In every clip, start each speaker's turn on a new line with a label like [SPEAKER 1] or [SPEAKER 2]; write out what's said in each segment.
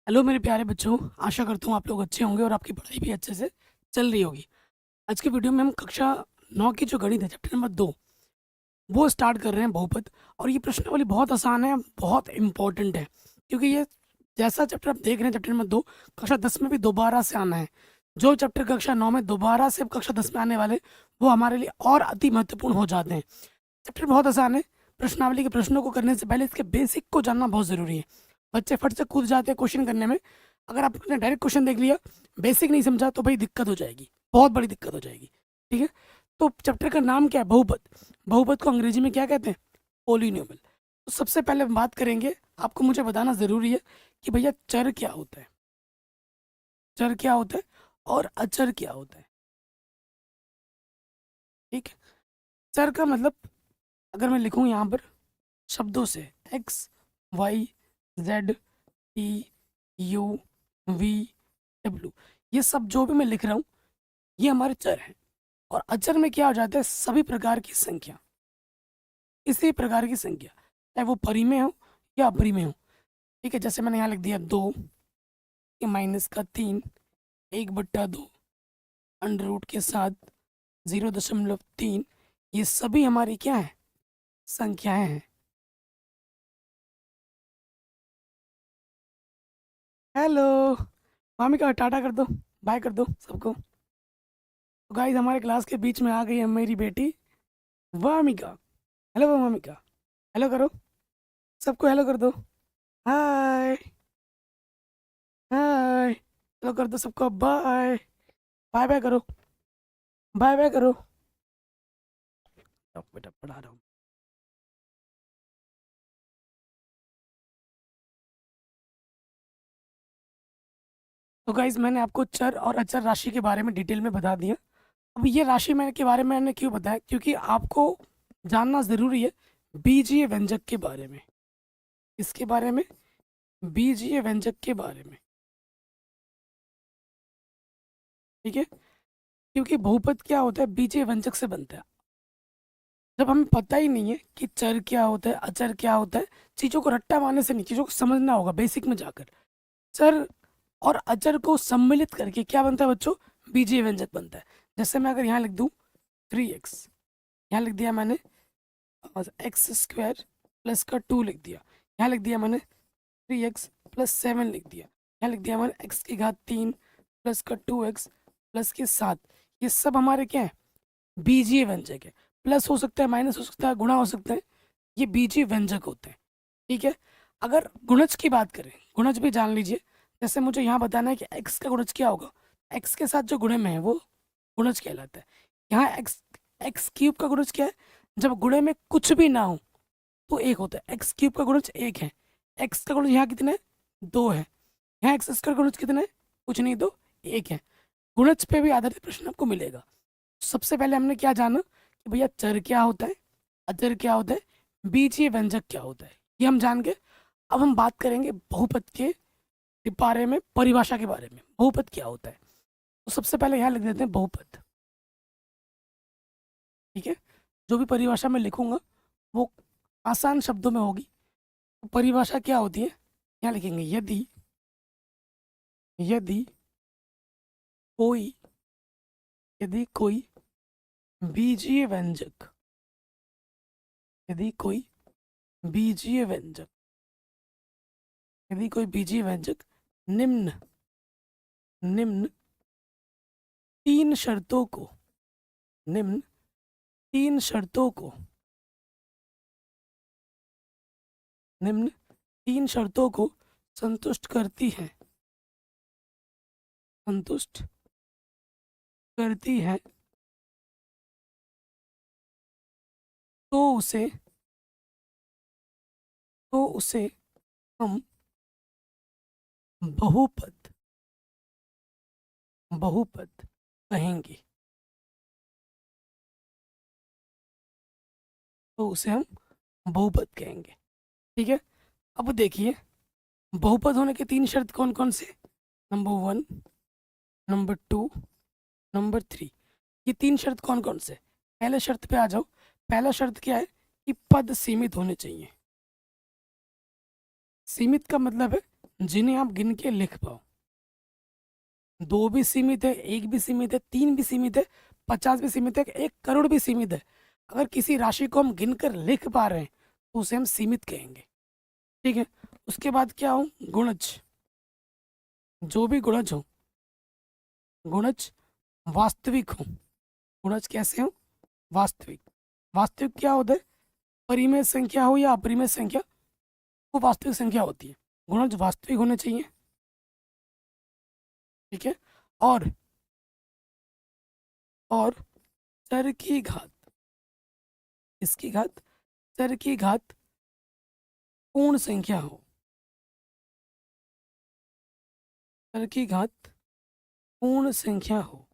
[SPEAKER 1] Hello मेरे प्यारे बच्चों। आशा करता हूँ आप लोग अच्छे होंगे और आपकी पढ़ाई भी अच्छे से चल रही होगी। आज की वीडियो में हम कक्षा 9 की जो गणित है चैप्टर नंबर 2 वो स्टार्ट कर रहे हैं, बहुपद। और ये प्रश्नावली बहुत आसान है, बहुत इंपॉर्टेंट है, क्योंकि ये जैसा चैप्टर आप देख रहे हैं चैप्टर नंबर 2 कक्षा 10 में भी दोबारा से आना है। जो चैप्टर कक्षा 9 में दोबारा से अब कक्षा 10 में आने वाले वो हमारे लिए और अति महत्वपूर्ण हो जाते हैं। चैप्टर बहुत आसान है। प्रश्नावली के प्रश्नों को करने से पहले इसके बेसिक को जानना बहुत ज़रूरी है। बच्चे फट से कूद जाते हैं क्वेश्चन करने में। अगर आपने डायरेक्ट क्वेश्चन देख लिया, बेसिक नहीं समझा, तो भाई दिक्कत हो जाएगी, बहुत बड़ी दिक्कत हो जाएगी। ठीक है, तो चैप्टर का नाम क्या है? बहुपद। बहुपद को अंग्रेजी में क्या कहते हैं? पोलिनोमियल। तो सबसे पहले हम बात करेंगे, आपको मुझे बताना ज़रूरी है कि भैया चर क्या होता है, चर क्या होता है और अचर क्या होता है। ठीक है, चर का मतलब अगर मैं लिखूं यहाँ पर शब्दों से X, Y, Z, T, U, V, W, ये सब जो भी मैं लिख रहा हूँ ये हमारे चर हैं। और अचर में क्या हो जाता है? सभी प्रकार की संख्या, इसी प्रकार की संख्या, चाहे वो परिमेय हो या अपरिमेय हो। ठीक है, जैसे मैंने यहाँ लिख दिया 2, ये -3, 1/2, √7, 0.3, ये सभी हमारी क्या है? संख्याएं हैं। हेलो मामी का टाटा कर दो, बाय कर दो सबको। तो गाइस हमारे क्लास के बीच में आ गई है मेरी बेटी वामिका। हेलो वामिका, हेलो करो, सबको हेलो कर दो। हाय, हाय, हेलो कर दो सबको, बाय, बाय बाय करो, बाय बाय करो। अब बेटा पढ़ा रहा हूँ। तो गाइस मैंने आपको चर और अचर राशि के बारे में डिटेल में बता दिया। अब ये राशि मैंने के बारे में मैंने क्यों बताया? क्योंकि आपको जानना ज़रूरी है बीजीय व्यंजक के बारे में। इसके बारे में, बीजीय व्यंजक के बारे में। ठीक है, क्योंकि बहुपद क्या होता है? बीजीय व्यंजक से बनता है। जब हमें पता ही नहीं है कि चर क्या होता है, अचर क्या होता है, चीज़ों को रट्टा मारने से नहीं, चीज़ों को समझना होगा बेसिक में जाकर। चर और अचर को सम्मिलित करके क्या बनता है बच्चों? बीजीय व्यंजक बनता है। जैसे मैं अगर यहाँ लिख दूँ 3x, यहाँ लिख दिया मैंने x² प्लस का 2 लिख दिया, यहाँ लिख दिया मैंने 3x प्लस 7 लिख दिया, यहाँ लिख दिया मैंने x³ प्लस का 2x प्लस के 7। ये सब हमारे क्या है? बीजीय व्यंजक है। प्लस हो सकता है, माइनस हो सकता है, गुणा हो सकता है, ये बीजीय व्यंजक होते हैं। ठीक है, अगर गुणज की बात करें, गुणज भी जान लीजिए। जैसे मुझे यहाँ बताना है कि x का गुणज क्या होगा, x के साथ जो गुणे में है वो गुणज कहलाता है। यहाँ x³ का गुणज क्या है? जब गुणे में कुछ भी ना हो तो एक होता है। x³ का गुणज 1 है। x का गुणज यहाँ कितना है? 2 है। यहाँ x² का गुणज कितना है? कुछ नहीं, 2, 1 है। गुणज पे भी आधारित प्रश्न आपको मिलेगा। सबसे पहले हमने क्या जाना कि भैया चर क्या होता है, अचर क्या होता है, बीजीय व्यंजक क्या होता है, ये हम जान गए। अब हम बात करेंगे बहुपद के बारे में, परिभाषा के बारे में। बहुपद क्या होता है? तो सबसे पहले यहाँ लिख देते हैं बहुपद। ठीक है, जो भी परिभाषा मैं लिखूंगा वो आसान शब्दों में होगी। तो परिभाषा क्या होती है यहाँ लिखेंगे, यदि यदि कोई यदि कोई बीजीय व्यंजक, यदि कोई बीजीय व्यंजक, यदि कोई बीजीय व्यंजक निम्न निम्न तीन शर्तों को, निम्न तीन शर्तों को, निम्न तीन शर्तों को संतुष्ट करती है, संतुष्ट करती है, तो उसे तो उसे हम बहुपद बहुपद कहेंगे। तो उसे हम बहुपद कहेंगे। ठीक है, अब देखिए बहुपद होने के तीन शर्त कौन कौन से? Number 1, number 2, number 3। ये तीन शर्त कौन कौन से? पहले शर्त पे आ जाओ। पहला शर्त क्या है कि पद सीमित होने चाहिए। सीमित का मतलब है जिन्हें आप गिन के लिख पाओ। 2 भी सीमित है, 1 भी सीमित है, 3 भी सीमित है, 50 भी सीमित है, 1 करोड़ भी सीमित है। अगर किसी राशि को हम गिनकर लिख पा रहे हैं तो उसे हम सीमित कहेंगे। ठीक है। उसके बाद क्या हो, गुणज। जो भी गुणज हो, गुणज वास्तविक हो। गुणज कैसे हो, वास्तविक। वास्तविक क्या होता है, परिमेय संख्या हो या अपरिमेय संख्या, वो वास्तविक संख्या होती है। गुणज वास्तविक होने चाहिए। ठीक है। और चर की घात, इसकी घात, चर की घात पूर्ण संख्या हो। चर की घात पूर्ण संख्या हो।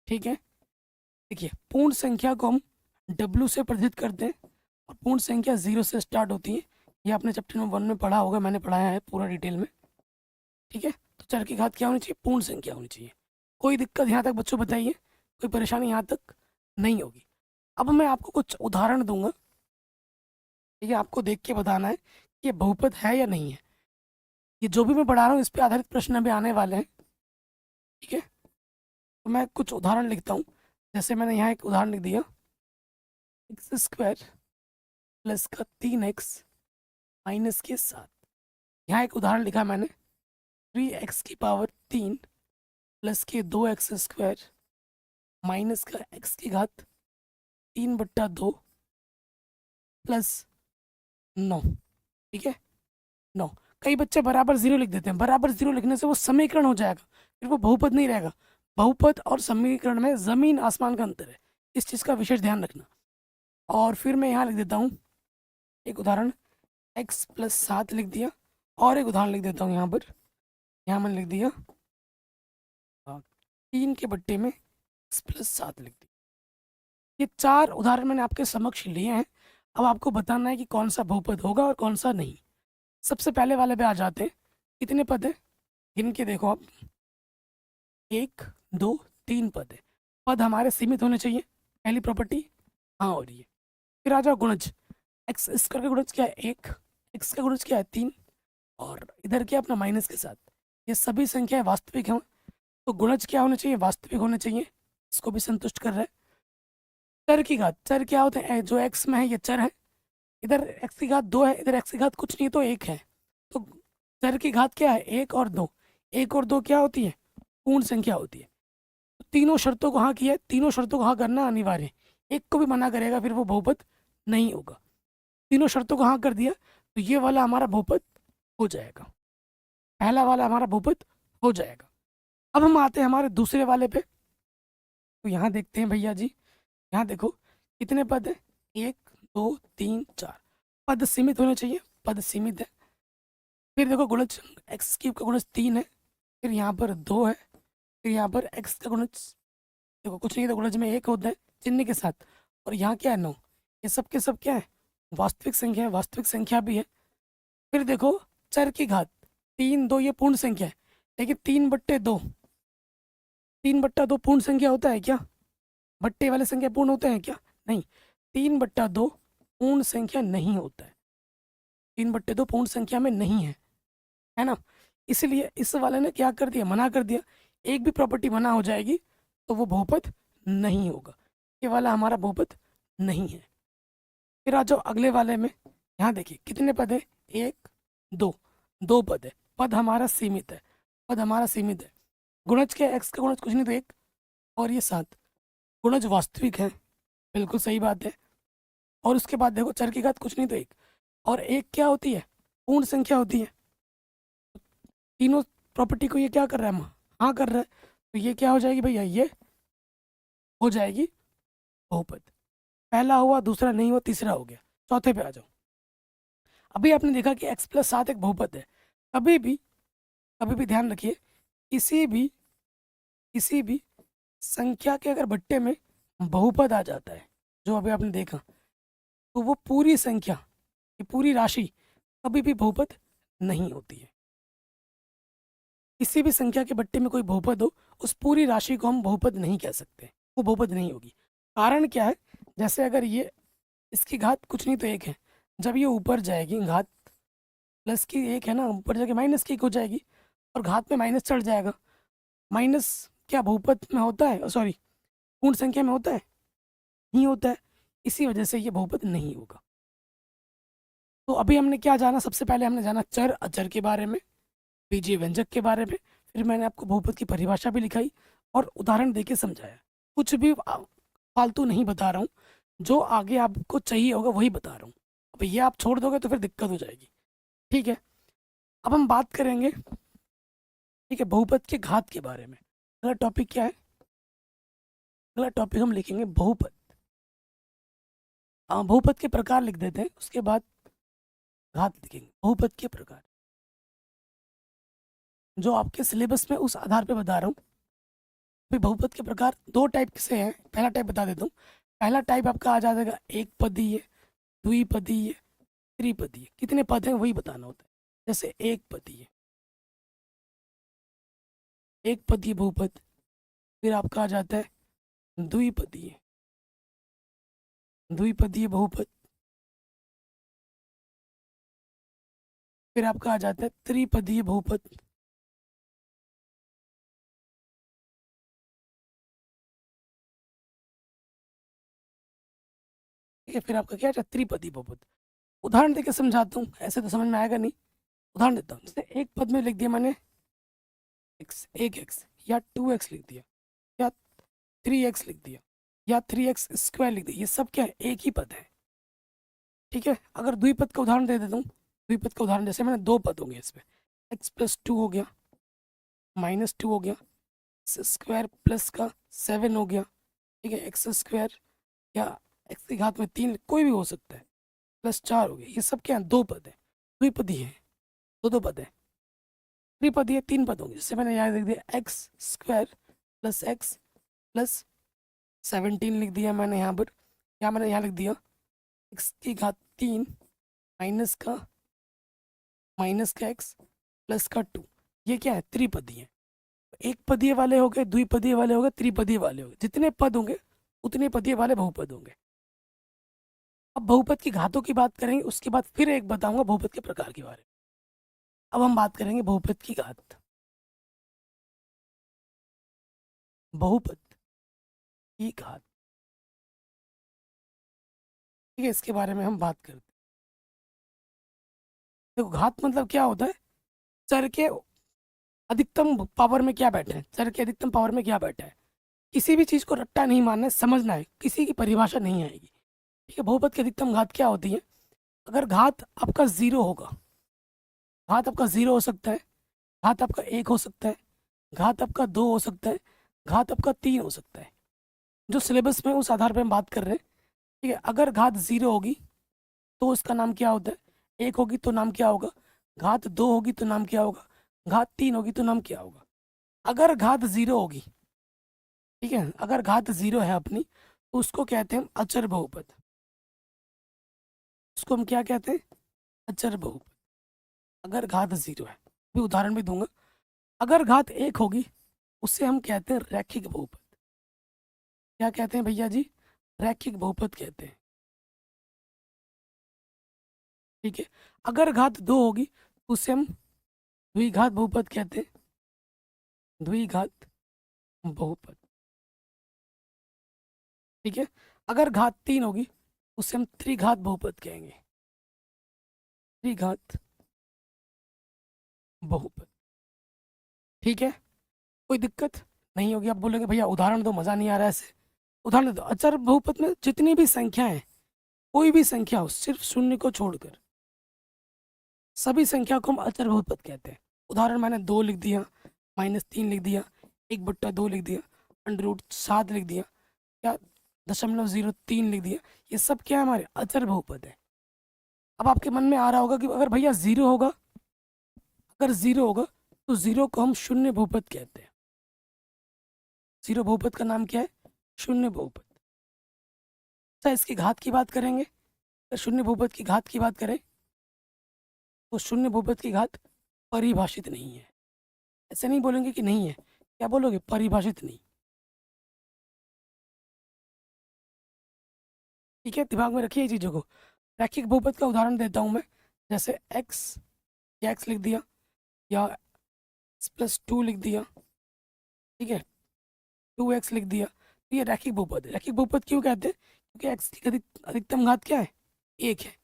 [SPEAKER 1] ठीक है। देखिए, पूर्ण संख्या को हम W से प्रदर्शित करते हैं और पूर्ण संख्या 0 से स्टार्ट होती है। ये आपने चैप्टर नंबर 1 में पढ़ा होगा, मैंने पढ़ाया है पूरा डिटेल में। ठीक है। तो चर की घात क्या होनी चाहिए, पूर्ण संख्या होनी चाहिए। कोई दिक्कत यहाँ तक बच्चों बताइए, कोई परेशानी यहाँ तक नहीं होगी। अब मैं आपको कुछ उदाहरण दूंगा, ठीक है। आपको देख के बताना है कि ये बहुपद है या नहीं है। ये जो भी मैं पढ़ा रहा हूँ इस पे आधारित प्रश्न अभी आने वाले हैं। ठीक है। तो मैं कुछ उदाहरण लिखता हूँ। जैसे मैंने यहाँ एक उदाहरण लिख दिया, x² प्लस का 3x माइनस के 7। यहाँ एक उदाहरण लिखा मैंने, 3x की पावर 3 प्लस के 2x² माइनस का x की घात 3/2 प्लस 9। ठीक है, 9। कई बच्चे बराबर 0 लिख देते हैं। बराबर 0 लिखने से वो समीकरण हो जाएगा, फिर वो बहुपद नहीं रहेगा। बहुपद और समीकरण में जमीन आसमान का अंतर है, इस चीज़ का विशेष ध्यान रखना। और फिर मैं यहाँ लिख देता हूँ एक उदाहरण, x प्लस 7 लिख दिया। और एक उदाहरण लिख देता हूँ यहाँ पर, यहाँ मैंने लिख दिया 3 के बट्टे में x प्लस 7 लिख दिया। ये 4 उदाहरण मैंने आपके समक्ष लिए हैं। अब आपको बताना है कि कौन सा बहुपद होगा और कौन सा नहीं। सबसे पहले वाले पे आ जाते हैं। कितने पद है, गिन के देखो आप, 1 2 3 पद है। पद हमारे सीमित होने चाहिए, पहली प्रॉपर्टी हाँ हो रही है। फिर आ जाओ गुणज, एक्स स्क्वायर का गुणज क्या है 1, एक्स का गुणज क्या है 3, और इधर क्या अपना माइनस के साथ। ये सभी संख्याएं वास्तविक हैं, तो गुणज क्या होने चाहिए, वास्तविक होने चाहिए। इसको भी संतुष्ट कर रहा है। चर की घात, चर क्या होते हैं, जो एक्स में है ये चर है। इधर एक्स की घात 2 है, इधर एक्स की घात कुछ नहीं तो 1 है। तो चर की घात क्या है, 1 और 2। 1 और 2 क्या होती है, पूर्ण संख्या होती है। तो तीनों शर्तों को हाँ किया है, तीनों शर्तों को हाँ करना अनिवार्य है। एक को भी मना करेगा फिर वो बहुपद नहीं होगा। तीनों शर्तों को हाँ कर दिया तो ये वाला हमारा बहुपद हो जाएगा, पहला वाला हमारा बहुपद हो जाएगा। अब हम आते हैं हमारे दूसरे वाले पे। तो यहाँ देखते हैं भैया जी, यहाँ देखो कितने पद है, 1 2 3 4। पद सीमित होने चाहिए, पद सीमित है। फिर देखो गुणज, एक्स क्यूब का गुणज 3 है, फिर यहाँ पर 2 है, फिर यहाँ पर एक्स का गुणज देखो कुछ नहीं तो गुणज में 1 होता है चिन्ह के साथ, और यहाँ क्या है 9। ये सब के सब क्या है, वास्तविक संख्या है, वास्तविक संख्या भी है। फिर देखो चर की घात 3 2, ये पूर्ण संख्या है। लेकिन 3/2, 3/2 पूर्ण संख्या होता है क्या, बट्टे वाले संख्या पूर्ण होते हैं क्या, नहीं। 3/2 पूर्ण संख्या नहीं होता है, 3/2 पूर्ण संख्या में नहीं है ना। इसलिए इस वाले ने क्या कर दिया, मना कर दिया। एक भी प्रॉपर्टी मना हो जाएगी तो वो बहुपद नहीं होगा, ये वाला हमारा बहुपद नहीं है। फिर आ जाओ अगले वाले में, यहाँ देखिए कितने पद है, 1 2, 2 पद है। पद हमारा सीमित है, पद हमारा सीमित है। गुणज क्या है, एक्स का गुणज कुछ नहीं तो 1, और ये 7। गुणज वास्तविक है, बिल्कुल सही बात है। और उसके बाद देखो चर की घात कुछ नहीं तो 1, और 1 क्या होती है, पूर्ण संख्या होती है। तीनों प्रॉपर्टी को ये क्या कर रहा है, हाँ कर रहा है, तो ये क्या हो जाएगी भैया, ये हो जाएगी बहुपद। पहला हुआ, दूसरा नहीं हुआ, तीसरा हो गया। चौथे पे आ जाओ। अभी आपने देखा कि x प्लस 7 एक बहुपद है। कभी भी ध्यान रखिए, किसी भी संख्या के अगर बट्टे में बहुपद आ जाता है, जो अभी आपने देखा, तो वो पूरी संख्या, ये पूरी राशि कभी भी बहुपद नहीं होती है। किसी भी संख्या के बट्टे में कोई बहुपद हो, उस पूरी राशि को हम बहुपद नहीं कह सकते, वो बहुपद नहीं होगी। कारण क्या है, जैसे अगर ये इसकी घात कुछ नहीं तो 1 है, जब ये ऊपर जाएगी घात प्लस की एक है ना, ऊपर जाके माइनस की एक हो जाएगी और घात में माइनस चढ़ जाएगा। माइनस क्या बहुपद में होता है, सॉरी पूर्ण संख्या में होता है? नहीं होता है, इसी वजह से ये बहुपद नहीं होगा। तो अभी हमने क्या जाना, सबसे पहले हमने जाना चर अचर के बारे में, बीजीय व्यंजक के बारे में, फिर मैंने आपको बहुपद की परिभाषा भी लिखाई और उदाहरण देके समझाया। कुछ भी फालतू नहीं बता रहा हूँ, जो आगे आपको चाहिए होगा वही बता रहा हूँ। अब ये आप छोड़ दोगे तो फिर दिक्कत हो जाएगी। ठीक है, अब हम बात करेंगे, ठीक है, बहुपद के घात के बारे में। अगला टॉपिक क्या है? अगला टॉपिक हम लिखेंगे बहुपद। बहुपद के प्रकार लिख देते हैं, उसके बाद घात लिखेंगे। बहुपद के प्रकार जो आपके सिलेबस में उस आधार पे बता रहा हूँ। फिर बहुपद के प्रकार दो टाइप से हैं। पहला टाइप बता देता हूँ। पहला टाइप आपका आ जाएगा एक पदीय, द्विपदीय, त्रिपदीय। कितने पद हैं वही बताना होता है। जैसे एक पदीय, एक पदीय बहुपद। फिर आपका आ जाता है द्विपदीय, द्विपदीय बहुपद। फिर आपका आ जाता है त्रिपदीय बहुपद। ठीक है, फिर आपका क्या है, त्रिपदीय बहुपद। उदाहरण देके समझाता हूँ, ऐसे तो समझ में आएगा नहीं। उदाहरण देता हूँ, जैसे एक पद में लिख दिया मैंने एक्स, एक एक्स, या 2x लिख दिया, या 3x लिख दिया, या 3x स्क्वायर लिख दिया। ये सब क्या है, एक ही पद है। ठीक है, अगर द्विपद का उदाहरण दे देता हूँ। द्विपद का उदाहरण, जैसे मैंने दो पद होंगे इसमें, x+2 हो गया, -2 हो गया, स्क्वायर प्लस का 7 हो गया। ठीक है, एक्स स्क्वायर या एक्स की घात में 3, कोई भी हो सकता है, +4 हो गया। ये सब क्या है, दो पद है, द्विपदी है, दो दो पद है। त्रिपदी 3 पद होंगे, जैसे मैंने यहाँ लिख दिया x² + x + 17 लिख दिया मैंने यहाँ पर, या मैंने यहाँ लिख दिया x की घात 3 माइनस का x प्लस का 2। ये क्या है, त्रिपदी है। एक पदीय वाले हो गए, द्विपदीय वाले हो गए, त्रिपदीय वाले हो गए। जितने पद होंगे उतने पदीय वाले बहुपद होंगे। अब बहुपद की घातों की बात करेंगे, उसके बाद फिर एक बताऊंगा बहुपद के प्रकार के बारे में। अब हम बात करेंगे बहुपद की घात। बहुपद की घात, ठीक है, इसके बारे में हम बात करते हैं। देखो, घात मतलब क्या होता है, चर के अधिकतम पावर में क्या बैठा है, चर के अधिकतम पावर में क्या बैठा है। किसी भी चीज को रट्टा नहीं मानना है, समझना है, किसी की परिभाषा नहीं आएगी। ठीक है, बहुपद की अधिकतम घात क्या होती है? अगर घात आपका 0 होगा, घात आपका 0 हो सकता है, घात आपका 1 हो सकता है, घात आपका 2 हो सकता है, घात आपका 3 हो सकता है। जो सिलेबस में उस आधार पर हम बात कर रहे हैं। ठीक है, अगर घात 0 होगी तो उसका नाम क्या होता है, 1 होगी तो नाम क्या होगा, घात 2 होगी तो नाम क्या होगा, घात 3 होगी तो नाम क्या होगा। अगर घात 0 होगी, ठीक है, अगर घात 0 है अपनी, तो उसको कहते हैं हम अचर बहुपद। उसको हम क्या कहते हैं, अचर बहुपद। अगर घात 0 है, भी उदाहरण भी दूंगा। अगर घात 1 होगी, उससे हम कहते हैं रैखिक बहुपद। क्या कहते हैं भैया जी, रैखिक बहुपद कहते हैं। ठीक है, अगर घात 2 होगी तो उससे हम द्विघात बहुपद कहते हैं, द्विघात बहुपद। ठीक है, अगर घात 3 होगी उससे हम त्रिघात बहुपद कहेंगे, त्रिघात बहुपद। ठीक है, कोई दिक्कत नहीं होगी। आप बोलोगे भैया उदाहरण दो, मज़ा नहीं आ रहा है ऐसे। उदाहरण दो, अचर बहुपद में जितनी भी संख्या है, कोई भी संख्या हो सिर्फ शून्य को छोड़कर, सभी संख्या को हम अचर बहुपद कहते हैं। उदाहरण मैंने 2 लिख दिया, -3 लिख दिया, 1/2 लिख दिया, √7 लिख दिया, या 0.03 लिख दिया। ये सब क्या है, हमारे अचर बहुपद है। अब आपके मन में आ रहा होगा कि अगर भैया 0 होगा, अगर 0 होगा तो 0 को हम शून्य बहुपद कहते हैं। 0 बहुपद का नाम क्या है, शून्य बहुपद। अच्छा, इसकी घात की बात करेंगे, अगर शून्य बहुपद की घात की बात करें तो शून्य बहुपद की घात परिभाषित नहीं है। ऐसे नहीं बोलेंगे कि नहीं है, क्या बोलोगे, परिभाषित नहीं। ठीक है, दिमाग में रखिए चीज़ों को। रैखिक बहुपद का उदाहरण देता हूँ मैं, जैसे x या एक्स लिख दिया या +2 लिख दिया, ठीक है, 2x लिख दिया, तो ये रैखिक बहुपद है। रैखिक बहुपद क्यों कहते हैं? क्योंकि x की अधिकतम घात क्या है? 1 है।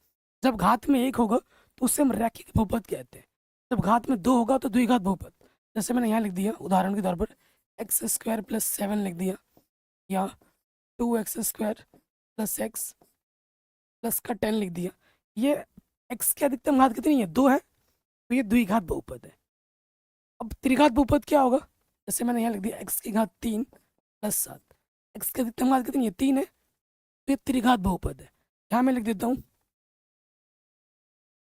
[SPEAKER 1] जब घात में 1 होगा तो उससे हम रैखिक बहुपद कहते हैं। जब घात में 2 होगा तो द्विघात बहुपद। जैसे मैंने यहाँ लिख दिया उदाहरण के तौर पर x² + 7 लिख दिया, या 2x² + x प्लस का 10 लिख दिया। ये x की अधिकतम घात कितनी है? 2 है, तो ये द्विघात बहुपद है। अब त्रिघात बहुपद क्या होगा? जैसे मैंने यहाँ लिख दिया x की घात 3 + 7, x की अधिकतम घात कितनी है? 3 है, तो ये त्रिघात बहुपद है। यहाँ मैं लिख देता हूँ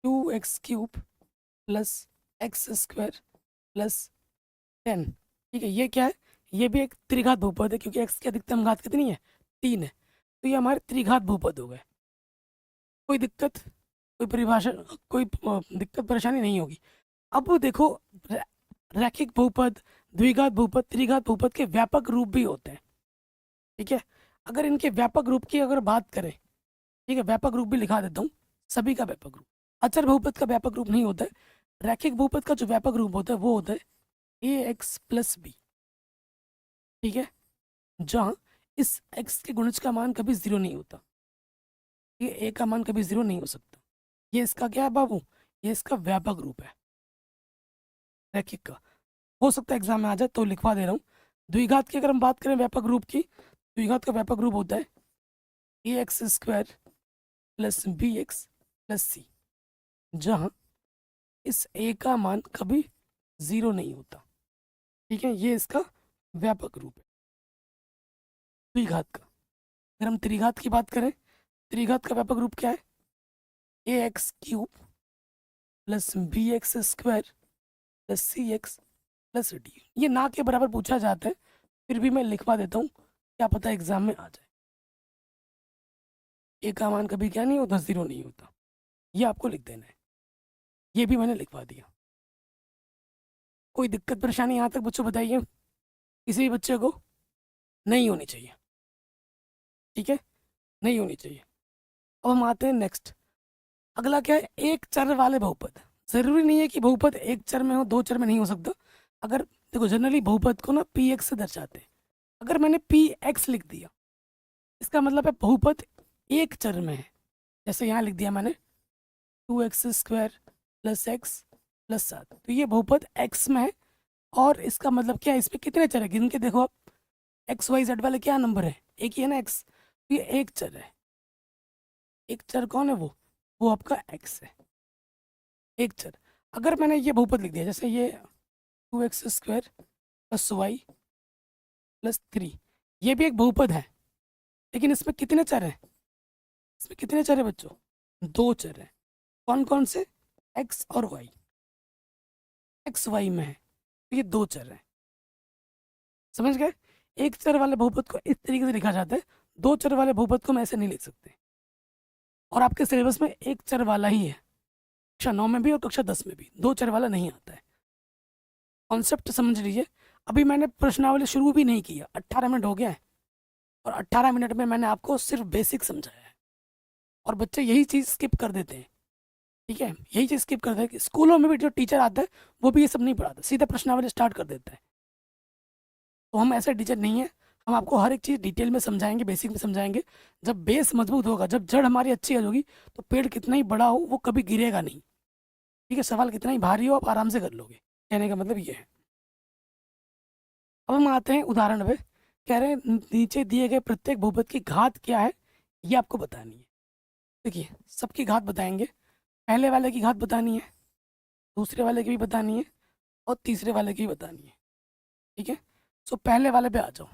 [SPEAKER 1] 2x³ + x² + 10, ठीक है। ये क्या है? ये भी एक त्रिघात बहुपद है, क्योंकि x की अधिकतम घात कितनी है? 3 है, तो ये हमारे त्रिघात बहुपद हो गए। कोई दिक्कत, कोई परिभाषा, कोई दिक्कत परेशानी नहीं होगी। अब देखो, रैखिक बहुपद, द्विघात बहुपद, त्रिघात बहुपद के व्यापक रूप भी होते हैं, ठीक है। अगर इनके व्यापक रूप की अगर बात करें, ठीक है, व्यापक रूप भी लिखा देता हूँ, सभी का व्यापक रूप। अचर बहुपद का व्यापक रूप नहीं होता है। रैखिक बहुपद का जो व्यापक रूप होता है वो होता है ax + b, ठीक है, जहाँ इस x के गुणज का मान कभी 0 नहीं होता। ये a का मान कभी 0 नहीं हो सकता। ये इसका क्या है बाबू? ये इसका व्यापक रूप है रैखिक का। हो सकता है एग्जाम में आ जाए, तो लिखवा दे रहा हूँ। द्विघात की अगर हम बात करें व्यापक रूप की, द्विघात का व्यापक रूप होता है ax² + bx + c, जहाँ इस a का मान कभी 0 नहीं होता, ठीक है। ये इसका व्यापक रूप है द्विघात का। अगर हम त्रिघात की बात करें, त्रिघात का व्यापक रूप क्या है? ax³ + bx² + cx + d। ये ना के बराबर पूछा जाता है, फिर भी मैं लिखवा देता हूँ, क्या पता एग्जाम में आ जाए। a का मान कभी क्या नहीं होता? 0 नहीं होता। ये आपको लिख देना है, ये भी मैंने लिखवा दिया। कोई दिक्कत परेशानी यहाँ तक बच्चों बताइए, किसी भी बच्चे को? नहीं होनी चाहिए, ठीक है, नहीं होनी चाहिए। अब हम आते हैं नेक्स्ट। अगला क्या है? एक चर वाले बहुपद। जरूरी नहीं है कि बहुपद एक चर में हो, दो चर में नहीं हो सकता। अगर देखो, जनरली बहुपद को ना px से दर्शाते हैं। अगर मैंने px लिख दिया, इसका मतलब है बहुपद एक चर में है। जैसे यहाँ लिख दिया मैंने 2x² + x + 7, तो ये बहुपद x में है। और इसका मतलब क्या है? इसमें कितने चर है? गिन के देखो आप, एक्स वाई जेड वाले क्या नंबर है? एक ही है ना x, तो ये एक चर है। एक चर कौन है? वो आपका x है, एक चर। अगर मैंने ये बहुपद लिख दिया, जैसे ये 2x² + y + 3, ये भी एक बहुपद है, लेकिन इसमें कितने चर हैं? इसमें कितने चर है बच्चों? दो चर हैं। कौन कौन से? x और y। x y में है, तो ये दो चर हैं। समझ गए? एक चर वाले बहुपद को इस तरीके से लिखा जाता है, दो चर वाले बहुपद को हम ऐसे नहीं लिख सकते। और आपके सिलेबस में एक चर वाला ही है, कक्षा 9 में भी और कक्षा 10 में भी दो चर वाला नहीं आता है। कॉन्सेप्ट समझ लीजिए। अभी मैंने प्रश्नावली शुरू भी नहीं किया, 18 मिनट हो गया है, और 18 मिनट में मैंने आपको सिर्फ बेसिक समझाया है। और बच्चे यही चीज़ स्किप कर देते हैं, ठीक है, यही चीज़ स्किप करते हैं कि स्कूलों में भी जो टीचर आता है वो भी ये सब नहीं पढ़ाता, सीधा प्रश्नावली स्टार्ट कर देता है। तो हम ऐसे टीचर नहीं है, हम आपको हर एक चीज़ डिटेल में समझाएंगे, बेसिक में समझाएंगे। जब बेस मजबूत होगा, जब जड़ हमारी अच्छी होगी, तो पेड़ कितना ही बड़ा हो वो कभी गिरेगा नहीं, ठीक है। सवाल कितना ही भारी हो आप आराम से कर लोगे, कहने का मतलब ये है। अब हम आते हैं उदाहरण पे। कह रहे हैं नीचे दिए गए प्रत्येक बहुपद की घात क्या है, ये आपको बतानी है। देखिए, सबकी घात बताएंगे। पहले वाले की घात बतानी है, दूसरे वाले की भी बतानी है, और तीसरे वाले की भी बतानी है, ठीक है। सो पहले वाले पे आ जाओ।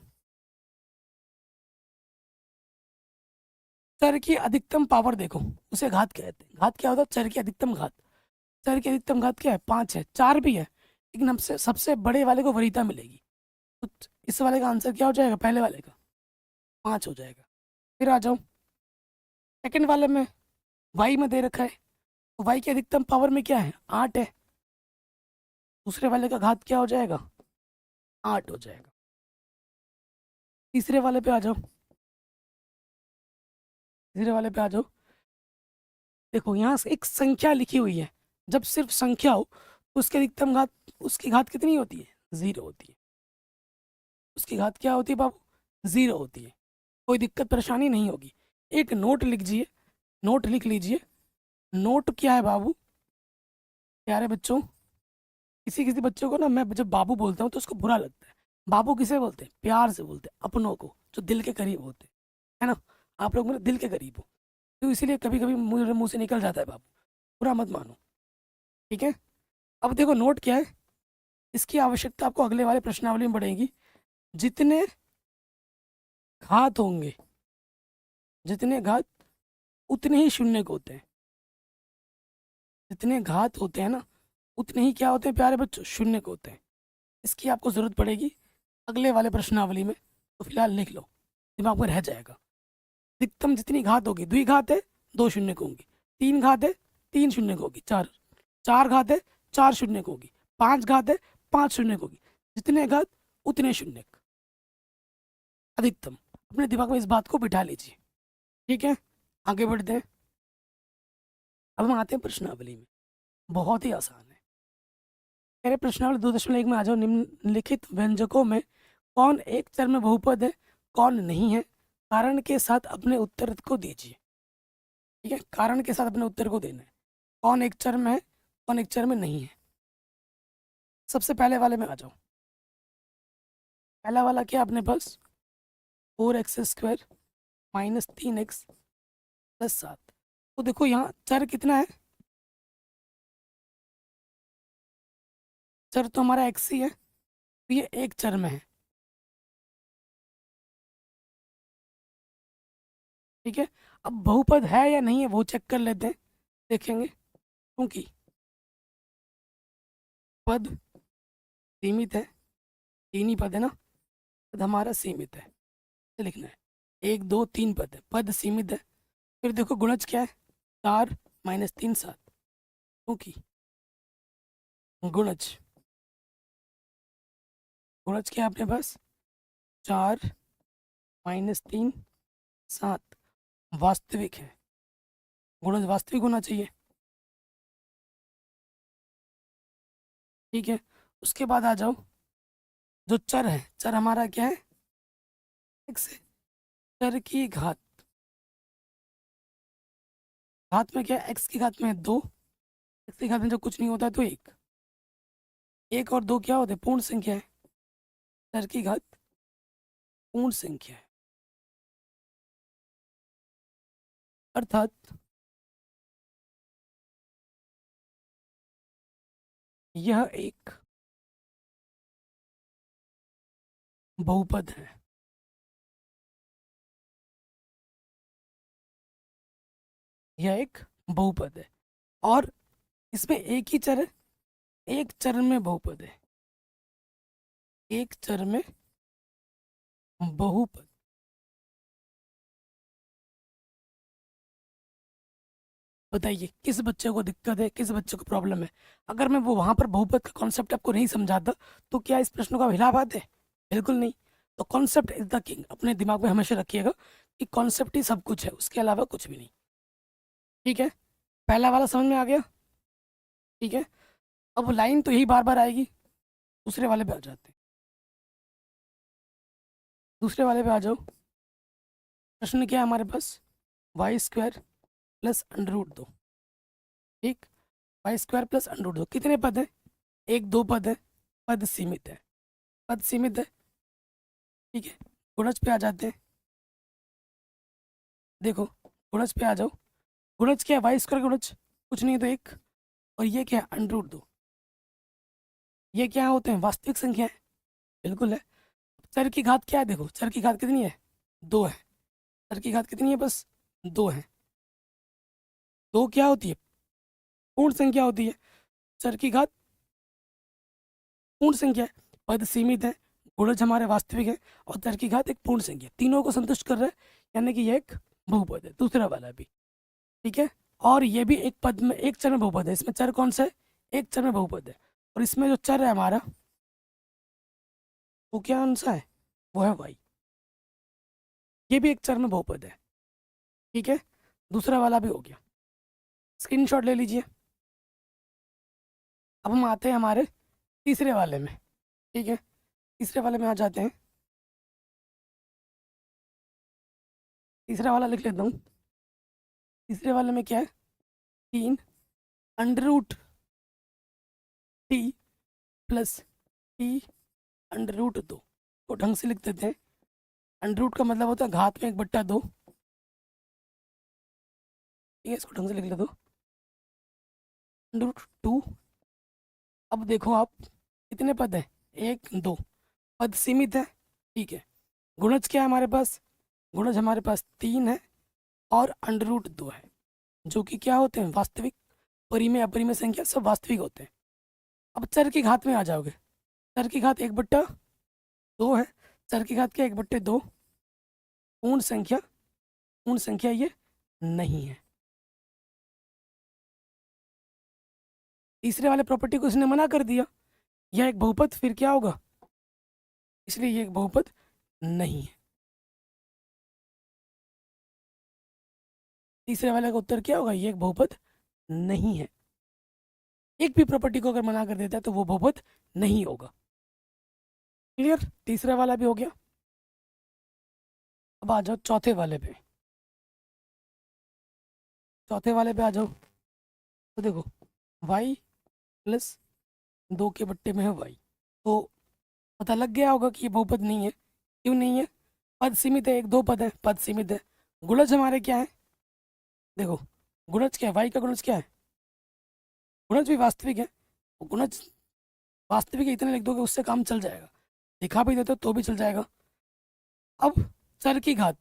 [SPEAKER 1] चर की अधिकतम पावर देखो, उसे घात कहते हैं। घात क्या होता है? चर की अधिकतम घात। चर की अधिकतम घात क्या है? 5 है, 4 भी है, लेकिन हमसे सबसे बड़े वाले को वरीयता मिलेगी। तो इस वाले का आंसर क्या हो जाएगा? पहले वाले का 5 हो जाएगा। फिर आ जाओ सेकंड वाले में, वाई में दे रखा है, तो वाई की अधिकतम पावर में क्या है? 8 है। दूसरे वाले का घात क्या हो जाएगा? 8 हो जाएगा। तीसरे वाले पे आ जाओ, तीसरे वाले पे आ जाओ। देखो, यहाँ से एक संख्या लिखी हुई है, जब सिर्फ संख्या हो तो उसकी अधिकतम घात, उसकी घात कितनी होती है? 0 होती है। उसकी घात क्या होती है बाबू? 0 होती है। कोई दिक्कत परेशानी नहीं होगी। एक नोट लीजिए, नोट लिख लीजिए। नोट क्या है बाबू? प्यारे बच्चों, किसी किसी बच्चों को ना मैं जब बाबू बोलता हूँ तो उसको बुरा लगता है। बाबू किसे बोलते हैं? प्यार से बोलते हैं अपनों को, जो दिल के करीब होते हैं, है ना? आप लोग मेरे दिल के करीब हो, तो इसीलिए कभी कभी मुझे मुंह से निकल जाता है बाबू, बुरा मत मानो, ठीक है? अब देखो नोट क्या है, इसकी आवश्यकता आपको अगले वाले प्रश्नावली में पड़ेगी। जितने घात होंगे, जितने घात उतने ही शून्य को होते हैं। जितने घात होते हैं ना, उतने ही क्या होते हैं प्यारे बच्चों? शून्य को होते हैं। इसकी आपको जरूरत पड़ेगी अगले वाले प्रश्नावली में, तो फिलहाल लिख लो, दिमाग में रह जाएगा। अधिकतम जितनी घात होगी, द्विघात है 2 शून्य को होगी, 3 घात है 3 शून्य को होगी, 4 4 घात है 4 शून्य को होगी, 5 घात है 5 शून्य को होगी। जितने घात उतने शून्य अधिकतम। अपने दिमाग में इस बात को बिठा लीजिए, ठीक है? आगे बढ़ते हैं। अब हम आते हैं प्रश्नावली में, बहुत ही आसान है। मेरे प्रश्नावली 2.1 में आ जाओ। निम्नलिखित व्यंजकों में कौन एक चर में बहुपद है, कौन नहीं है? कारण के साथ अपने उत्तर को दीजिए, ठीक है? कारण के साथ अपने उत्तर को देना है। कौन एक चर में है, कौन एक चर में नहीं है? सबसे पहले वाले में आ जाओ। पहला वाला क्या अपने पास? 4x² -3x + 7। तो देखो यहाँ चर कितना है? चर तो हमारा x ही है, तो ये एक चर में है, ठीक है? अब बहुपद है या नहीं है वो चेक कर लेते हैं, देखेंगे। क्योंकि पद सीमित है, 3 ही पद है ना, पद हमारा सीमित है, तो लिखना है 1 2 3 पद है, पद सीमित है। फिर देखो गुणज क्या है? 4 -3 7। क्योंकि गुणज, गुणज क्या है अपने पास? 4 -3 7 वास्तविक है। गुणज वास्तविक होना चाहिए, ठीक है? उसके बाद आ जाओ, जो चर है, चर हमारा क्या है? x है। चर की घात, घात में क्या है? x की घात में है 2, x की घात में जब कुछ नहीं होता तो 1, 1 और 2 क्या होते हैं? पूर्ण संख्या है। चर की घात पूर्ण संख्या है, अर्थात यह एक बहुपद है। यह एक बहुपद है, और इसमें एक ही चर है, एक चर में बहुपद है, एक चर में बहुपद। बताइए किस बच्चे को दिक्कत है, किस बच्चे को प्रॉब्लम है? अगर मैं वो वहां पर बहुपद का कॉन्सेप्ट आपको नहीं समझाता तो क्या इस प्रश्न को आप हिला पाते? बिल्कुल नहीं। तो कॉन्सेप्ट इज द किंग, अपने दिमाग में हमेशा रखिएगा कि कॉन्सेप्ट ही सब कुछ है, उसके अलावा कुछ भी नहीं, ठीक है? पहला वाला समझ में आ गया, ठीक है? अब लाइन तो यही बार बार आएगी। दूसरे वाले पे आ जाते हैं, दूसरे वाले पे आ जाओ। प्रश्न क्या है हमारे पास? y² + √2, ठीक? y² + √2 कितने पद है? एक दो पद है, पद सीमित है, पद सीमित है, ठीक है? गुणज पे आ जाते हैं। देखो गुणज पे आ जाओ। गुणज क्या है? y² गुणज कुछ नहीं तो 1, और ये क्या है? √2। ये क्या होते हैं? वास्तविक संख्या है, बिल्कुल है। चर की घात क्या है? देखो चर की घात कितनी है? 2 है। चर की घात कितनी है? बस 2 है। 2 क्या होती है? पूर्ण संख्या होती है। चर की घात पूर्ण संख्या है, पद सीमित है, गुणज हमारे वास्तविक है, और चर की घात एक पूर्ण संख्या, तीनों को संतुष्ट कर रहा है, यानी कि ये एक बहुपद है। दूसरा वाला भी, ठीक है? और ये भी एक पद में, एक चर में बहुपद है। इसमें चर कौन सा है? एक चर में बहुपद है। और इसमें जो चर है हमारा, वो क्या कौन सा है? वो है y। ये भी एक चर में बहुपद है, ठीक है? दूसरा वाला भी हो गया, स्क्रीनशॉट ले लीजिए। अब हम आते हैं हमारे तीसरे वाले में। ठीक है, तीसरे वाले में आ जाते हैं। तीसरा वाला लिख लेता हूँ। तीसरे वाले में क्या है, 3 under root T plus T under root 2 को ढंग से लिख देते हैं। अंडर रूट का मतलब होता है घात में 1/2। ठीक है, इसको ढंग से लिख ले दो, अंडर रूट 2। अब देखो आप, कितने पद हैं, 1 2, पद सीमित है। ठीक है, गुणज क्या है हमारे पास, गुणज हमारे पास 3 है और अंडर रूट 2 है, जो कि क्या होते हैं, वास्तविक। परिमेय अपरिमेय संख्या सब वास्तविक होते हैं। अब चर की घात में आ जाओगे, चर की घात 1/2 है। चर की घात क्या, 1/2 पूर्ण संख्या, पूर्ण संख्या ये नहीं है। तीसरे वाले प्रॉपर्टी को इसने मना कर दिया, यह एक बहुपद फिर क्या होगा, इसलिए ये एक बहुपद नहीं है। तीसरे वाले का उत्तर क्या होगा, ये एक बहुपद नहीं है। एक भी प्रॉपर्टी को अगर मना कर देता है तो वो बहुपद नहीं होगा। क्लियर, तीसरा वाला भी हो गया। अब आ जाओ चौथे वाले पे, चौथे वाले पे आ जाओ। तो देखो, y प्लस 2 के बट्टे में है y, तो पता लग गया होगा कि ये बहुपद नहीं है। क्यों नहीं है, पद सीमित है, 1 2 पद है, पद सीमित है। गुणज हमारे क्या है, देखो गुणज क्या है, y का गुणज क्या है, गुणज भी वास्तविक है। गुणज वास्तविक है, इतने लिख दोगे उससे काम चल जाएगा, दिखा भी देते तो भी चल जाएगा। अब चर की घात,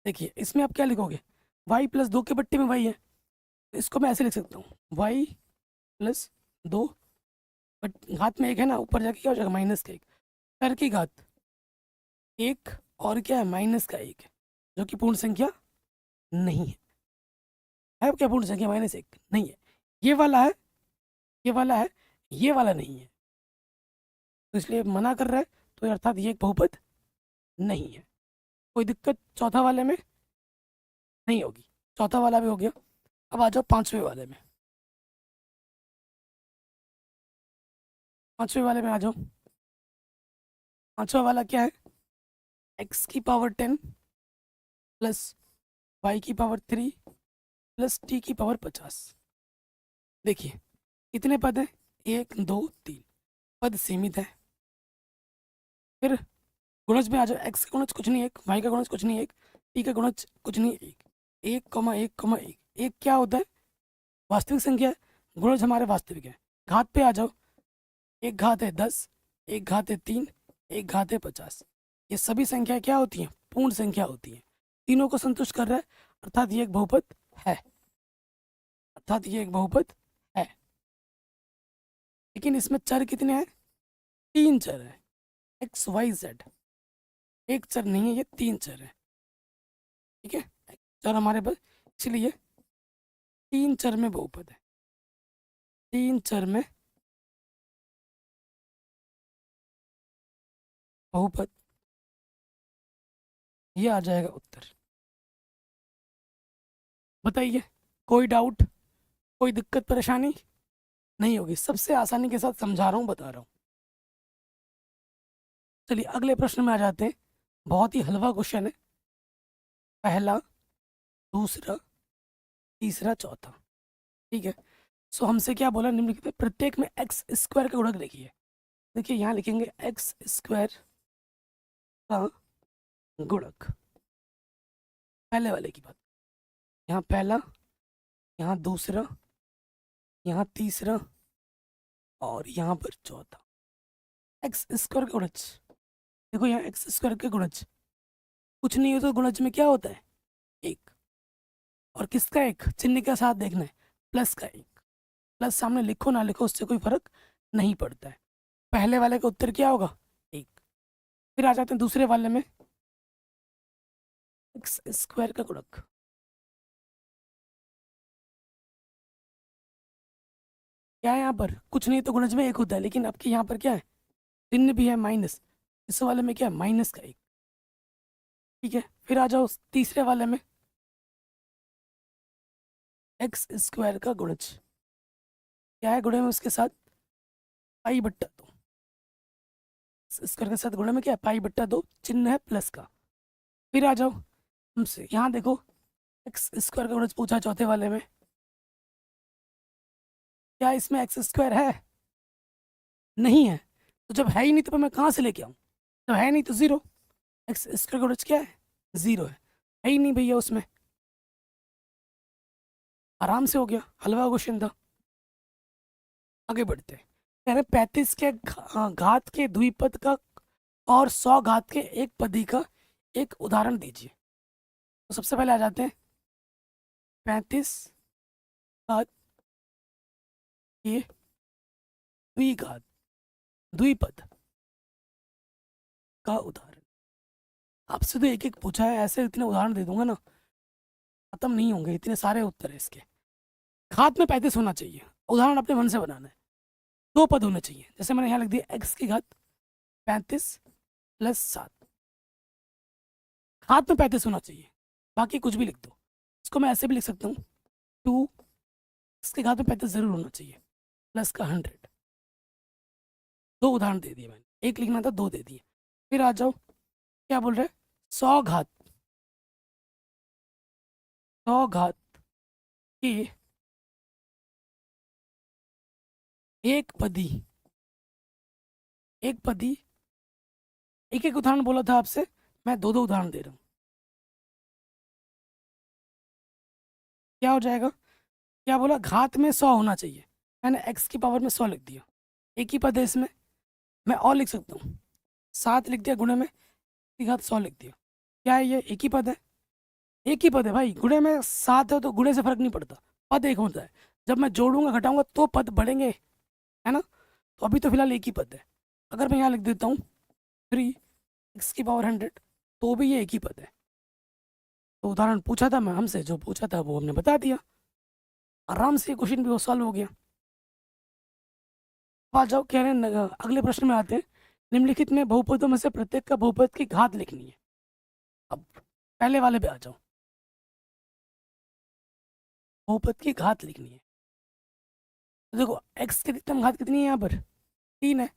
[SPEAKER 1] देखिए इसमें आप क्या लिखोगे, y प्लस 2 के बट्टे में y है, तो इसको मैं ऐसे लिख सकता हूँ, y प्लस 2, बट घात में 1 है ना, ऊपर जाके क्या हो जाएगा, -1। चर की घात 1 और क्या है, -1 है, जो कि पूर्ण संख्या नहीं है क्या, पूर्ण संख्या -1 नहीं है। ये वाला है, ये वाला है, ये वाला नहीं है, तो इसलिए मना कर रहा है, तो अर्थात ये एक बहुपद नहीं है। कोई दिक्कत चौथा वाले में नहीं होगी, चौथा वाला भी हो गया। अब आ जाओ पांचवें वाले में, पांचवें वाले में आ जाओ। पांचवा वाला क्या है, x की पावर 10 प्लस y की पावर 3 प्लस t की पावर 50। देखिए कितने पद हैं, 1 2 3, पद सीमित है। फिर गुणज में आ जाओ, x का गुणज कुछ नहीं 1, y का गुणज कुछ नहीं 1, t का गुणज कुछ नहीं 1, 1,1,1। एक क्या होता है, वास्तविक संख्या है, गुणज हमारे वास्तविक है। घात पे आ जाओ, एक घात है 10, एक घात है 3, एक घात है 50। ये सभी संख्या क्या होती हैं, पूर्ण संख्या होती हैं। तीनों को संतुष्ट कर रहा है, अर्थात ये एक बहुपद है, अर्थात ये एक बहुपद है। लेकिन इसमें चर कितने हैं, 3 चर है, एक्स वाई जेड। एक चर नहीं है, ये 3 चर है। ठीक है, चर हमारे पास, इसलिए 3 चर में बहुपद है, 3 चर में बहुपद, ये आ जाएगा उत्तर। बताइए, कोई डाउट, कोई दिक्कत परेशानी नहीं होगी, सबसे आसानी के साथ समझा रहा हूँ, बता रहा हूँ। चलिए अगले प्रश्न में आ जाते हैं, बहुत ही हलवा क्वेश्चन है, पहला दूसरा तीसरा चौथा। ठीक है, सो हमसे क्या बोला, निम्नलिखित में प्रत्येक में एक्स स्क्वायर का गुणक लिखिए। देखिए यहाँ लिखेंगे एक्स स्क्वायर का गुणक, पहले वाले की बात, यहाँ पहला, यहाँ दूसरा, यहाँ तीसरा और यहाँ पर चौथा। एक्स स्क्वायर का गुणज, देखो यहाँ एक्स स्क्वायर के गुणज कुछ नहीं हो तो गुणज में क्या होता है, 1। और किसका 1, चिन्ह के साथ देखना है, प्लस का 1। प्लस सामने लिखो ना लिखो उससे कोई फर्क नहीं पड़ता है। पहले वाले का उत्तर क्या होगा, 1। फिर आ जाते हैं दूसरे वाले में, एक्स स्क्वायर का गुणक, क्या है यहाँ पर, कुछ नहीं तो गुणज में 1 होता है, लेकिन आपके यहाँ पर क्या है, चिन्ह भी है माइनस, इस वाले में क्या है, -1। ठीक है, फिर आ जाओ तीसरे वाले में, एक्स स्क्वायर का गुणज, क्या है गुणे में उसके साथ, पाई बट्टा 2। स्क्वायर के साथ गुणे में क्या है, पाई बट्टा 2, चिन्ह है प्लस का। फिर आ जाओ हमसे, यहाँ देखो एक्स स्क्वायर का गुणज पूछा चौथे वाले में, क्या इसमें एक्स स्क्वायर है, नहीं है। तो जब है ही नहीं तो मैं कहाँ से लेके आऊँ, जब है नहीं तो जीरो। एक्स स्क्वायर का गुणज क्या है, जीरो है ही नहीं भैया उसमें। आराम से हो गया, हलवा क्वेश्चन था। आगे बढ़ते हैं। कह रहे 35 के घात के द्विपद का और 100 घात के एक पदी का एक उदाहरण दीजिए। तो सबसे पहले आ जाते हैं 35 घात के द्विघात द्विपद का उदाहरण। आपसे तो एक एक पूछा है, ऐसे इतने उदाहरण दे दूंगा ना, खत्म नहीं होंगे, इतने सारे उत्तर है इसके। घात में 35 होना चाहिए, उदाहरण अपने मन से बनाना है। दो पद होने चाहिए, जैसे मैंने यहाँ लिख दिया एक्स की घात 35 प्लस 7। घात में 35 होना चाहिए, बाकी कुछ भी लिख दो। इसको मैं ऐसे भी लिख सकता हूँ 2, इसके घात में 35 जरूर होना चाहिए, प्लस का 100। दो उदाहरण दे दिए मैंने, एक लिखना था, दो दे दिए। फिर आ जाओ, क्या बोल रहे हैं, 100 घात, 100 घात की एक पदी, एक पदी, एक एक उदाहरण बोला था आपसे, मैं दो दो उदाहरण दे रहा हूँ। क्या हो जाएगा, क्या बोला, घात में 100 होना चाहिए, मैंने एक्स की पावर में 100 लिख दिया। एक ही पद है इसमें, मैं और लिख सकता हूँ, 7 लिख दिया, गुणे में की घात 100 लिख दिया। क्या है ये, एक ही पद है, एक ही पद है भाई। गुणे में 7 है तो गुणे से फर्क नहीं पड़ता, पद एक होता है। जब मैं जोड़ूंगा घटाऊंगा तो पद बढ़ेंगे, है ना। तो अभी तो फिलहाल एक ही पद है। अगर मैं यहाँ लिख देता हूँ 3 एक्स की पावर 100, तो भी ये एक ही पद है। तो उदाहरण पूछा था मैं हमसे, जो पूछा था वो हमने बता दिया, आराम से क्वेश्चन भी सॉल्व हो गया। अब आ जाओ, कह रहे हैं अगले प्रश्न में आते हैं। निम्नलिखित में बहुपदों में से प्रत्येक का बहुपद की घात लिखनी है। अब पहले वाले पे आ जाओ, बहुपद की घात लिखनी है। तो देखो एक्स की अधिकतम घात कितनी है यहाँ पर, 3 है,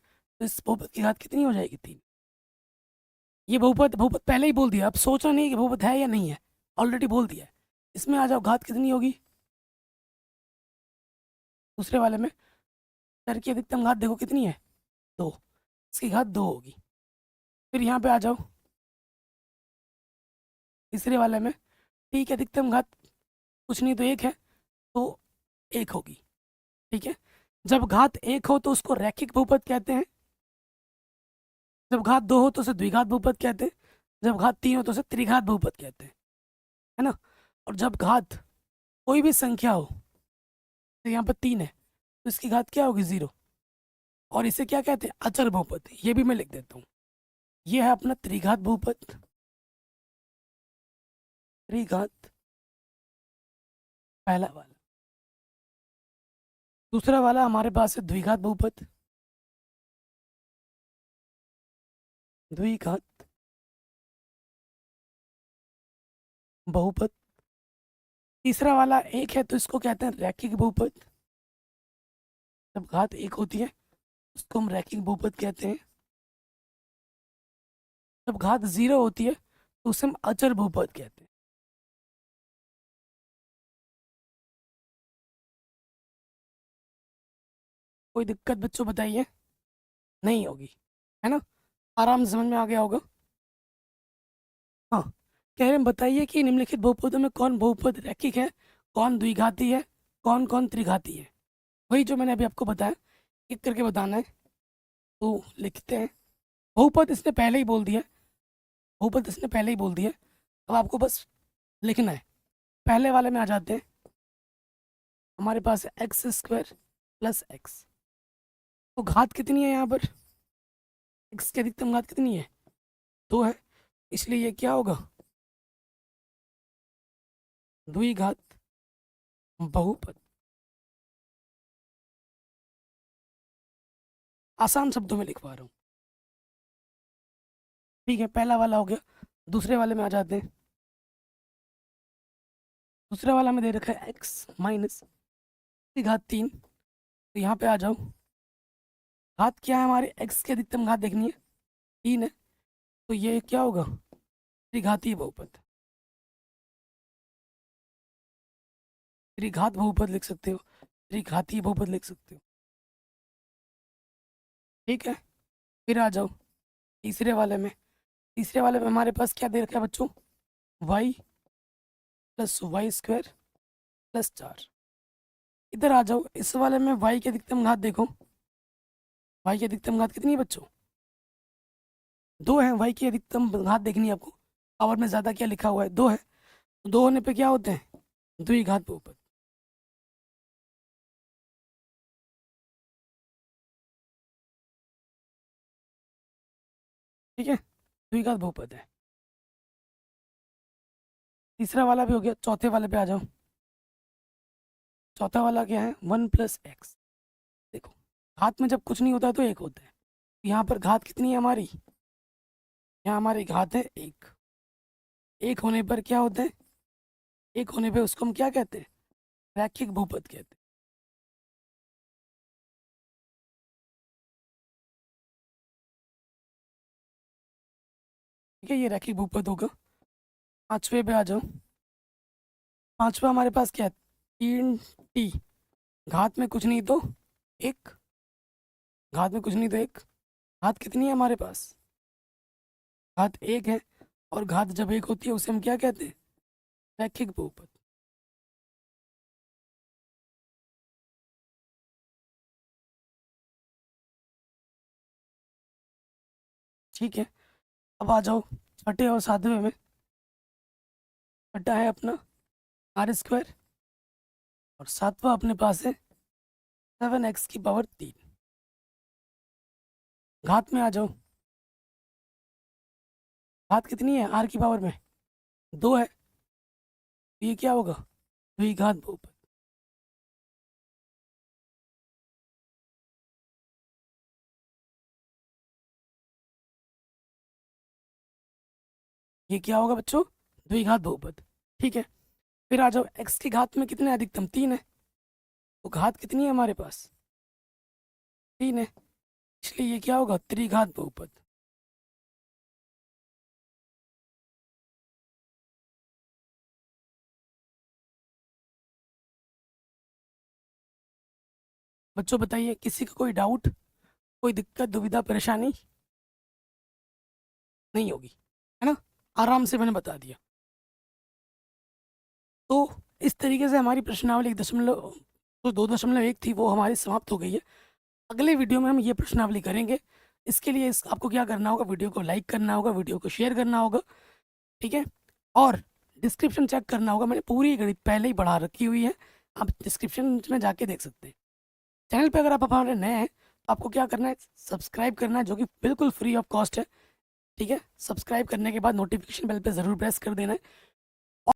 [SPEAKER 1] तो इस बहुपद की घात कितनी हो जाएगी, 3। ये बहुपद, बहुपद पहले ही बोल दिया, अब सोचना नहीं कि बहुपद है या नहीं है, ऑलरेडी बोल दिया है। इसमें आ जाओ, घात कितनी होगी, दूसरे वाले में चर की अधिकतम घात देखो कितनी है, 2, इसकी घात 2 होगी। फिर यहाँ पे आ जाओ, तीसरे वाले में टी की अधिकतम घात कुछ नहीं तो 1 है, तो 1 होगी, ठीक है। जब घात 1 हो तो उसको रैखिक बहुपद कहते हैं, जब घात 2 हो तो उसे द्विघात बहुपद कहते हैं, जब घात 3 हो तो उसे त्रिघात बहुपद कहते हैं, है ना। और जब घात कोई भी संख्या हो, तो यहाँ पर 3 है, तो इसकी घात क्या होगी, 0। और इसे क्या कहते हैं, अचर बहुपद। ये भी मैं लिख देता हूँ, ये है अपना त्रिघात बहुपद, त्रिघात पहला वाला। दूसरा वाला हमारे पास है द्विघात बहुपद, द्विघात बहुपद। तीसरा वाला 1 है तो इसको कहते हैं रैखिक बहुपद, जब घात 1 होती है उसको हम रैखिक बहुपद कहते हैं। जब घात 0 होती है तो उसे हम अचर बहुपद कहते हैं। कोई दिक्कत बच्चों बताइए, नहीं होगी, है ना, आराम से समझ में आ गया होगा। हाँ, कह रहे हैं बताइए कि निम्नलिखित बहुपदों में कौन बहुपद रैखिक है, कौन द्विघाती है, कौन कौन त्रिघाती है। वही जो मैंने अभी आपको बताया, एक करके बताना है। तो लिखते हैं, बहुपद इसने पहले ही बोल दिया, बहुपद इसने पहले ही बोल दिया, अब आपको बस लिखना है। पहले वाले में आ जाते हैं, हमारे पास है एक्स स्क्वायर प्लस एक्स। तो घात कितनी है यहाँ पर, एक्स की अधिकतम घात कितनी है, 2 है, इसलिए ये क्या होगा, द्विघात बहुपद। आसान शब्दों में लिखवा रहा हूँ, ठीक है। पहला वाला हो गया, दूसरे वाले में आ जाते हैं। दूसरा वाला में दे रखा है एक्स माइनस की घात 3, तो यहाँ पे आ जाओ, घात क्या है हमारे, x की अधिकतम घात देखनी है, 3 है, तो ये क्या होगा, त्रिघातीय बहुपद। त्रिघात बहुपद लिख सकते हो, त्रिघातीय बहुपद लिख सकते हो। ठीक है, फिर आ जाओ तीसरे वाले में। तीसरे वाले में हमारे पास क्या दे रखा है बच्चों, y plus Y square plus 4। इधर आ जाओ, इस वाले में y की अधिकतम घात देखो, y की अधिकतम घात कितनी है बच्चों, 2 है। y की अधिकतम घात देखनी है आपको, पावर में ज़्यादा क्या लिखा हुआ है, 2 है। 2 होने पे क्या होते हैं, द्विघात बहुपद। ठीक है, द्विघात बहुपद है। तीसरा वाला भी हो गया, चौथे वाले पे आ जाओ। चौथा वाला क्या है, 1 प्लस एक्स। देखो, घात में जब कुछ नहीं होता है तो एक होता है, यहाँ पर घात कितनी है हमारी, यहाँ हमारी घात है एक। एक होने पर क्या होता है, एक होने पे उसको हम क्या कहते हैं, रैखिक बहुपद कहते हैं। ठीक है, ये रैखिक बहुपद होगा। पांचवे पे आ जाओ। पांचवा हमारे पास क्या है, 3t। घात में कुछ नहीं तो एक, घात में कुछ नहीं तो एक। घात कितनी है हमारे पास, घात एक है, और घात जब एक होती है उसे हम क्या कहते हैं, रैखिक बहुपद। ठीक है, अब आ जाओ छठे और सातवें में। छठा है अपना आर स्क्वायर, और सातवां अपने पास है 7x की पावर 3। घात में आ जाओ, घात कितनी है आर की पावर में, 2 है, तो ये क्या होगा, द्विघात बहुपद। ये क्या होगा बच्चों, द्विघात बहुपद। ठीक है, फिर आ जाओ, x की घात में कितने अधिकतम, 3 है, तो घात कितनी है हमारे पास, 3 है, इसलिए ये क्या होगा, त्रिघात बहुपद। बच्चों बताइए, किसी का कोई डाउट, कोई दिक्कत दुविधा परेशानी नहीं होगी, है ना, आराम से मैंने बता दिया। तो इस तरीके से हमारी प्रश्नावली 1 दशमलव, जो 2.1 थी वो हमारी समाप्त हो गई है। अगले वीडियो में हम ये प्रश्नावली करेंगे। इसके लिए आपको क्या करना होगा, वीडियो को लाइक करना होगा, वीडियो को शेयर करना होगा, ठीक है, और डिस्क्रिप्शन चेक करना होगा, मैंने पूरी गणित पहले ही बढ़ा रखी हुई है, आप डिस्क्रिप्शन में जाके देख सकते हैं। चैनल पे अगर आप हमारे नए हैं तो आपको क्या करना है, सब्सक्राइब करना है, जो कि बिल्कुल फ्री ऑफ कॉस्ट है। ठीक है, सब्सक्राइब करने के बाद नोटिफिकेशन बेल पे ज़रूर प्रेस कर देना है,